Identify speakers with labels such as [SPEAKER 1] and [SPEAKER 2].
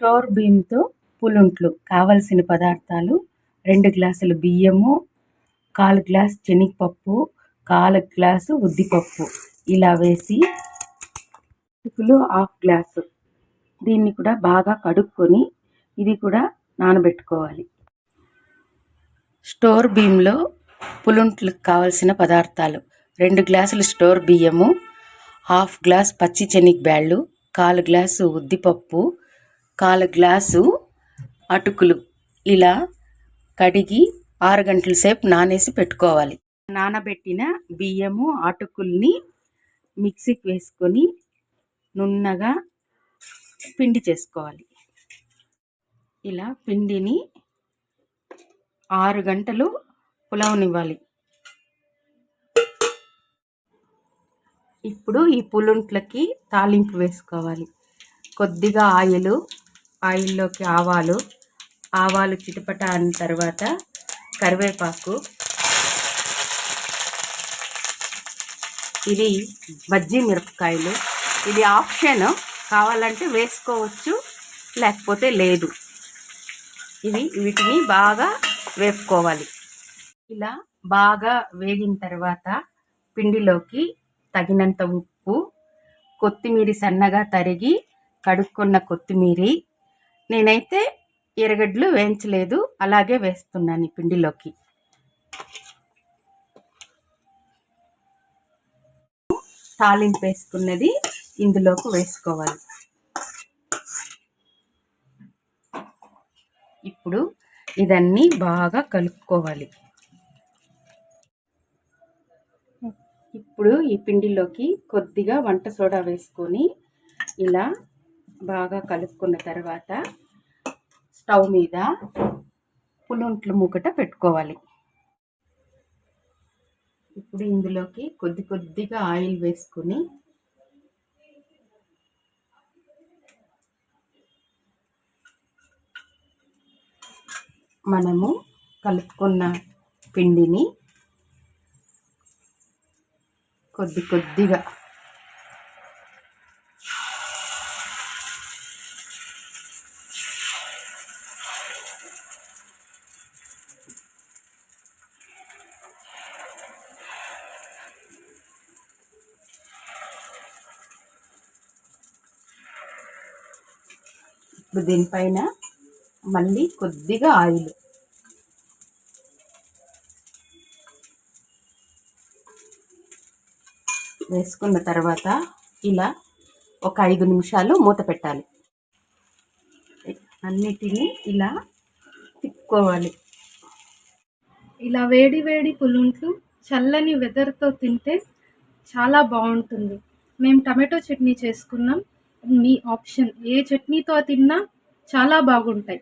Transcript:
[SPEAKER 1] Store బియ్యంతో పులుంట్లు కావలసిన పదార్థాలు 2 గ్లాసులు బియ్యము, 1/4 గ్లాసు శనగపప్పు, 1/4 గ్లాసు ఉద్దిపప్పు ఇలా వేసి అటుకులు 1/2 గ్లాసు. దీన్ని కూడా బాగా కడుక్కొని ఇది కూడా నానబెట్టుకోవాలి. స్టోర్ బియ్యంలో పులుంట్లకు కావలసిన పదార్థాలు 2 గ్లాసులు స్టోర్ బియ్యము, 1/2 గ్లాసు పచ్చి శనగబ్యాళ్ళు, 1/4 గ్లాసు ఉద్దిపప్పు, 1/4 గ్లాసు అటుకులు ఇలా కడిగి 6 గంటల సేపు నానేసి పెట్టుకోవాలి. నానబెట్టిన బియ్యము అటుకుల్ని మిక్సీకి వేసుకొని నున్నగా పిండి చేసుకోవాలి. ఇలా పిండిని 6 గంటలు పులవనివ్వాలి. ఇప్పుడు ఈ పులుంట్లకి తాలింపు వేసుకోవాలి. కొద్దిగా ఆయిల్లోకి ఆవాలు చిటపట అన్న తర్వాత కరివేపాకు, ఇది బజ్జీ మిరపకాయలు, ఇది ఆప్షన్, కావాలంటే వేసుకోవచ్చు లేకపోతే లేదు. వీటిని బాగా వేపుకోవాలి. ఇలా బాగా వేగిన తర్వాత పిండిలోకి తగినంత ఉప్పు, కొత్తిమీర సన్నగా తరిగి కడుక్కున్న కొత్తిమీర, నేనైతే ఎర్రగడ్డలు వేయించలేదు అలాగే వేస్తున్నాను ఈ పిండిలోకి. తాలింపు వేసుకున్నది ఇందులోకి వేసుకోవాలి. ఇప్పుడు ఇదన్నీ బాగా కలుపుకోవాలి. ఇప్పుడు ఈ పిండిలోకి కొద్దిగా వంట సోడా వేసుకొని ఇలా బాగా కలుపుకున్న తర్వాత స్టవ్ మీద పులుంట్ల మూకట పెట్టుకోవాలి. ఇప్పుడు ఇందులోకి కొద్దిగా ఆయిల్ వేసుకొని మనము కలుపుకున్న పిండిని కొద్దిగా ఇప్పుడు దీనిపైన మళ్ళీ కొద్దిగా ఆయిల్ వేసుకున్న తర్వాత ఇలా ఒక 5 నిమిషాలు మూత పెట్టాలి. అన్నిటినీ ఇలా తిప్పుకోవాలి.
[SPEAKER 2] ఇలా వేడి పులుంట్లు చల్లని వెదర్తో తింటే చాలా బాగుంటుంది. మేము టమాటో చట్నీ చేసుకున్నాం. మీ ఆప్షన్, ఏ చట్నీతో తిన్నా చాలా బాగుంటాయి.